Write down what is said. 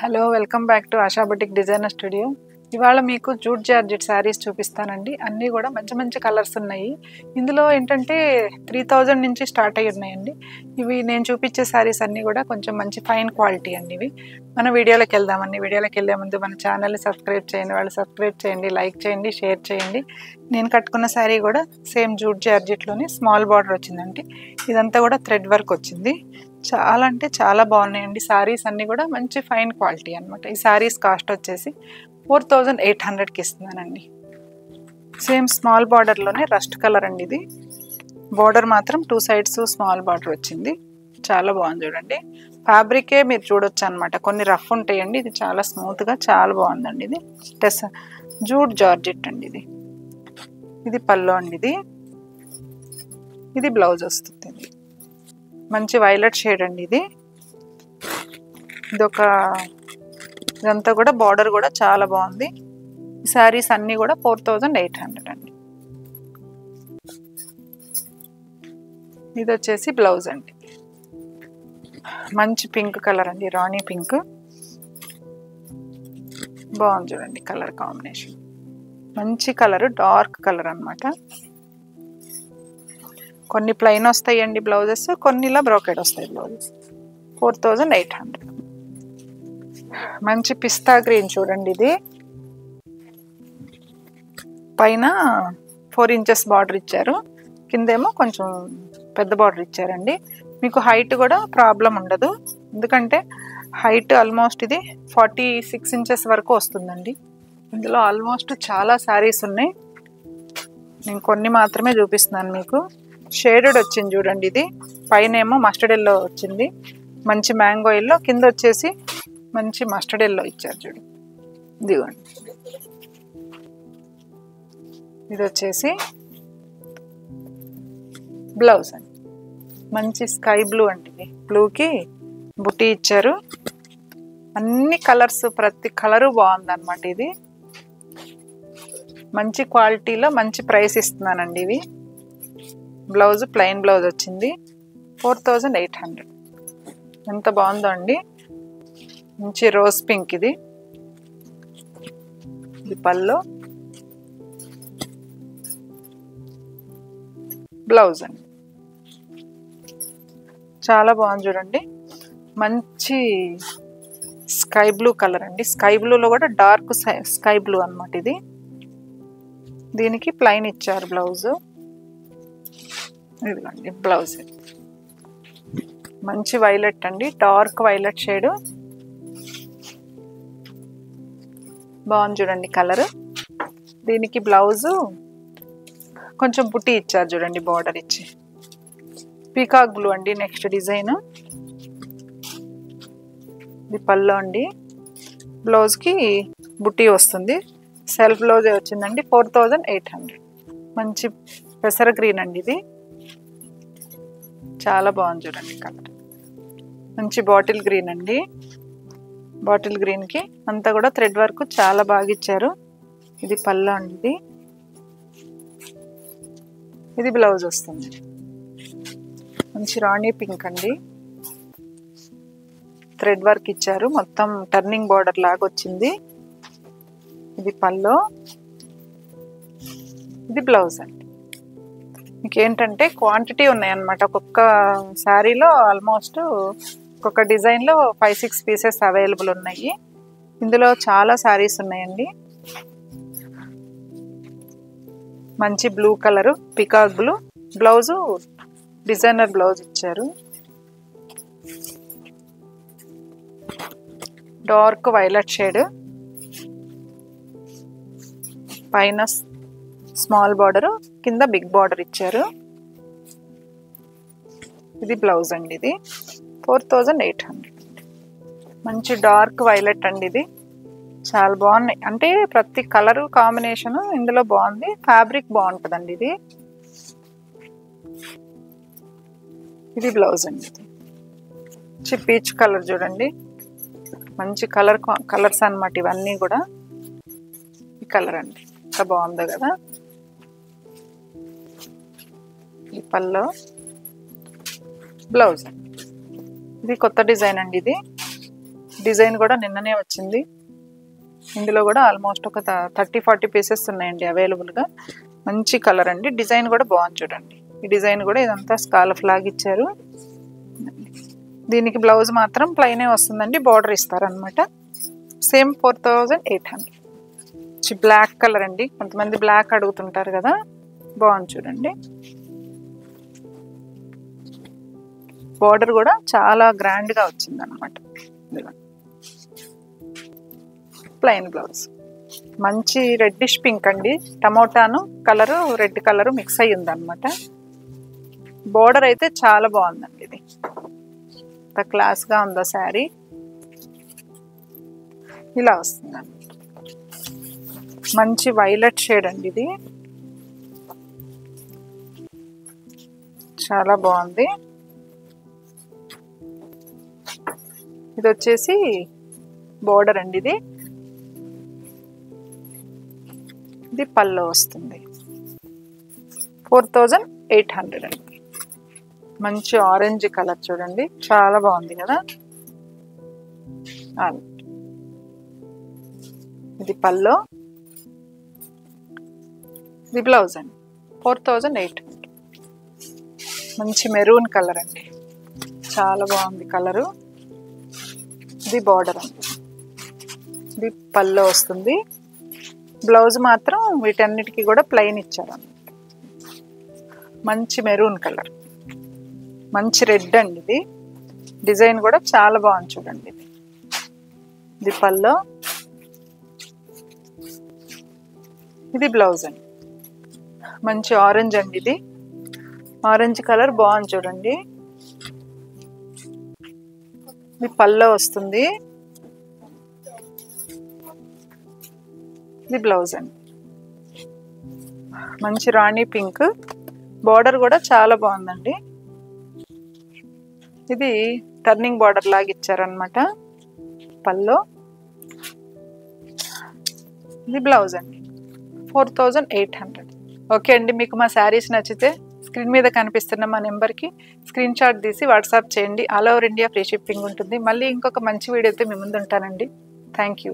Hello welcome back to ASHA boutique designer studio. ఇవాళ మీకు jute georgette saris చూపిస్తానండి. అన్నీ కూడా మంచి మంచి కలర్స్ ఉన్నాయి. ఇందులో ఏంటంటే 3000 నుంచి స్టార్ట్ అయ్యి ఉన్నాయండి. ఇవి నేను చూపించే శారీస్ అన్నీ కూడా కొంచెం మంచి ఫైన్ క్వాలిటీ అండి. ఇవి మన వీడియోలోకి వెళ్దామండి. వీడియోలోకి వెళ్ళే ముందు మన ఛానల్ని సబ్స్క్రైబ్ చేయండి, వాళ్ళు సబ్స్క్రైబ్ చేయండి, లైక్ చేయండి, షేర్ చేయండి. నేను కట్టుకున్న శారీ కూడా సేమ్ జూట్ జార్జెట్లోనే స్మాల్ బార్డర్ వచ్చిందండి. ఇదంతా కూడా థ్రెడ్ వర్క్ వచ్చింది. చాలా అంటే చాలా బాగున్నాయండి. శారీస్ అన్నీ కూడా మంచి ఫైన్ క్వాలిటీ అనమాట. ఈ శారీస్ కాస్ట్ వచ్చేసి 4800కి ఇస్తున్నానండి. సేమ్ స్మాల్ బార్డర్లోనే రస్ట్ కలర్ అండి. ఇది బార్డర్ మాత్రం 2 సైడ్స్ స్మాల్ బార్డర్ వచ్చింది. చాలా బాగుంది చూడండి. ఫ్యాబ్రికే మీరు చూడొచ్చు అనమాట. కొన్ని రఫ్ ఉంటాయండి, ఇది చాలా స్మూత్గా చాలా బాగుందండి. ఇది జూట్ జార్జెట్ అండి. ఇది పల్లో అండి. ఇది బ్లౌజ్ వస్తుంది. మంచి వైలెట్ షేడ్ అండి. ఇదంతా కూడా బార్డర్ కూడా చాలా బాగుంది. ఈ శారీస్ అన్నీ కూడా 4800 అండి. ఇది వచ్చేసి బ్లౌజ్ అండి. మంచి పింక్ కలర్ అండి, రాణి పింక్. బాగుంది చూడండి కలర్ కాంబినేషన్. మంచి కలర్, డార్క్ కలర్ అనమాట. కొన్ని ప్లెయిన్ వస్తాయండి బ్లౌజెస్, కొన్ని ఇలా బ్రోకెడ్ వస్తాయి బ్లౌజెస్. 4800. మంచి పిస్తా గ్రీన్ చూడండి. ఇది పైన 4 ఇంచెస్ బార్డర్ ఇచ్చారు, కిందేమో కొంచెం పెద్ద బార్డర్ ఇచ్చారండి. మీకు హైట్ కూడా ప్రాబ్లం ఉండదు, ఎందుకంటే హైట్ ఆల్మోస్ట్ ఇది 46 ఇంచెస్ వరకు వస్తుందండి. ఇందులో ఆల్మోస్ట్ చాలా శారీస్ ఉన్నాయి. నేను కొన్ని మాత్రమే చూపిస్తున్నాను మీకు. షేడెడ్ వచ్చింది చూడండి. ఇది పైన ఏమో మస్టర్డ్ ఎల్లో వచ్చింది, మంచి మ్యాంగో ఎల్లో, కింద వచ్చేసి మంచి మస్టర్డ్ ఎల్లో ఇచ్చారు చూడు. ఇదిగోండి. ఇది వచ్చేసి బ్లౌజ్ అండి. మంచి స్కై బ్లూ అండి. ఇది బ్లూకి బుట్టి ఇచ్చారు. అన్ని కలర్స్, ప్రతి కలరు బాగుందన్నమాట. ఇది మంచి క్వాలిటీలో మంచి ప్రైస్ ఇస్తున్నానండి. ఇవి బ్లౌజ్ ప్లెయిన్ బ్లౌజ్ వచ్చింది. 4800. ఎంత బాగుందో అండి. మంచి రోజ్ పింక్. ఇది పల్లో, బ్లౌజ్ అండి. చాలా బాగుంది చూడండి. మంచి స్కై బ్లూ కలర్ అండి. స్కై బ్లూలో కూడా డార్క్ స్కై బ్లూ అనమాట. ఇది దీనికి ప్లెయిన్ ఇచ్చారు బ్లౌజ్. ఇదిగోండి బ్లౌజ్. మంచి వైలెట్ అండి, డార్క్ వైలెట్ షేడ్. బాగుంది చూడండి కలర్. దీనికి బ్లౌజు కొంచెం బుట్టి ఇచ్చారు చూడండి, బార్డర్ ఇచ్చి. పీకాక్ బ్లూ అండి నెక్స్ట్ డిజైన్. ఇది పల్లో అండి. బ్లౌజ్కి బుట్టి వస్తుంది. సెల్ఫ్ బ్లౌజే వచ్చిందండి. 4800. మంచి పెసర గ్రీన్ అండి. ఇది చాలా బాగుంది చూడండి కలర్. మంచి బాటిల్ గ్రీన్ అండి. బాటిల్ గ్రీన్కి అంతా కూడా థ్రెడ్ వర్క్ చాలా బాగా ఇచ్చారు. ఇది పల్లో అండి. ఇది బ్లౌజ్ వస్తుంది. మంచి రాణి పింక్ అండి. థ్రెడ్ వర్క్ ఇచ్చారు, మొత్తం టర్నింగ్ బార్డర్ లాగా వచ్చింది. ఇది పల్లో, ఇది బ్లౌజ్ అండి. మీకు ఏంటంటే క్వాంటిటీ ఉన్నాయన్నమాట. ఒక్కొక్క శారీలో ఆల్మోస్ట్ ఒక్కొక్క డిజైన్లో 5-6 పీసెస్ అవైలబుల్ ఉన్నాయి. ఇందులో చాలా శారీస్ ఉన్నాయండి. మంచి blue colour, peacock blue. Blouse designer blouse ఇచ్చారు. డార్క్ వైలెట్ షేడ్, పైన స్మాల్ బార్డర్, కింద బిగ్ బార్డర్ ఇచ్చారు. ఇది బ్లౌజ్ అండి. ఇది 4800. మంచి డార్క్ వైలెట్ అండి. ఇది చాలా బాగున్నాయి, అంటే ప్రతి కలరు కాంబినేషన్ ఇందులో బాగుంది. ఫ్యాబ్రిక్ బాగుంటుందండి. ఇది బ్లౌజ్ అండి. మంచి పీచ్ కలర్ చూడండి. మంచి కలర్స్ అన్నమాట ఇవన్నీ కూడా. ఈ కలర్ అండి ఎంత బాగుందో కదా. ఈ పల్లో, బ్లౌజ్. ఇది కొత్త డిజైన్ అండి. ఇది డిజైన్ కూడా నిన్ననే వచ్చింది. ఇందులో కూడా ఆల్మోస్ట్ ఒక 30-40 పీసెస్ ఉన్నాయండి అవైలబుల్గా. మంచి కలర్ అండి. డిజైన్ కూడా బాగుంది చూడండి. ఈ డిజైన్ కూడా ఇదంతా స్కాలఫ్ లాగా ఇచ్చారు. దీనికి బ్లౌజ్ మాత్రం ప్లైనే వస్తుందండి, బార్డర్ ఇస్తారనమాట. సేమ్ 4800. బ్లాక్ కలర్ అండి, కొంతమంది బ్లాక్ అడుగుతుంటారు కదా, బాగుంది చూడండి. బార్డర్ కూడా చాలా గ్రాండ్గా వచ్చింది అనమాట. Plain blouse. మంచి రెడ్డిష్ పింక్ అండి, టమోటాను కలరు రెడ్ కలరు మిక్స్ అయ్యి ఉందన్నమాట. బార్డర్ అయితే చాలా బాగుందండి. ఇది ఇంత క్లాస్గా ఉందో శారీ. ఇలా వస్తుందండి. మంచి వైలెట్ షేడ్ అండి, ఇది చాలా బాగుంది. ఇది వచ్చేసి బోర్డర్ అండి. ఇది పళ్ళు వస్తుంది. 4800 అండి. మంచి ఆరెంజ్ కలర్ చూడండి, చాలా బాగుంది కదా. ఇది పళ్ళు, ఇది బ్లౌజ్ అండి. 4800. మంచి మెరూన్ కలర్ అండి, చాలా బాగుంది కలరు. ఇది బార్డర్ అండి. ఇది పళ్ళు వస్తుంది. బ్లౌజ్ మాత్రం వీటన్నిటికీ కూడా ప్లెయిన్ ఇచ్చారన్నమాట. మంచి మెరూన్ కలర్, మంచి రెడ్ అండి. ఇది డిజైన్ కూడా చాలా బాగుంది చూడండి. ఇది పళ్ళు, ఇది బ్లౌజ్ అండి. మంచి ఆరెంజ్ అండి. ఇది ఆరెంజ్ కలర్ బాగుంది చూడండి. ఇది పళ్ళు వస్తుంది. ఇది బ్లౌజ్ అండి. మంచి రాణి పింక్, బార్డర్ కూడా చాలా బాగుందండి. ఇది టర్నింగ్ బార్డర్ లాగా ఇచ్చారనమాట. పళ్ళు, ఇది బ్లౌజ్ అండి. 4800. ఓకే అండి, మీకు మా శారీస్ నచ్చితే స్క్రీన్ మీద కనిపిస్తున్న మా నెంబర్కి స్క్రీన్ షాట్ తీసి వాట్సాప్ చేయండి. All over India free shipping ఉంటుంది. మళ్ళీ ఇంకొక మంచి వీడియోతో మీ ముందు ఉంటానండి. Thank you.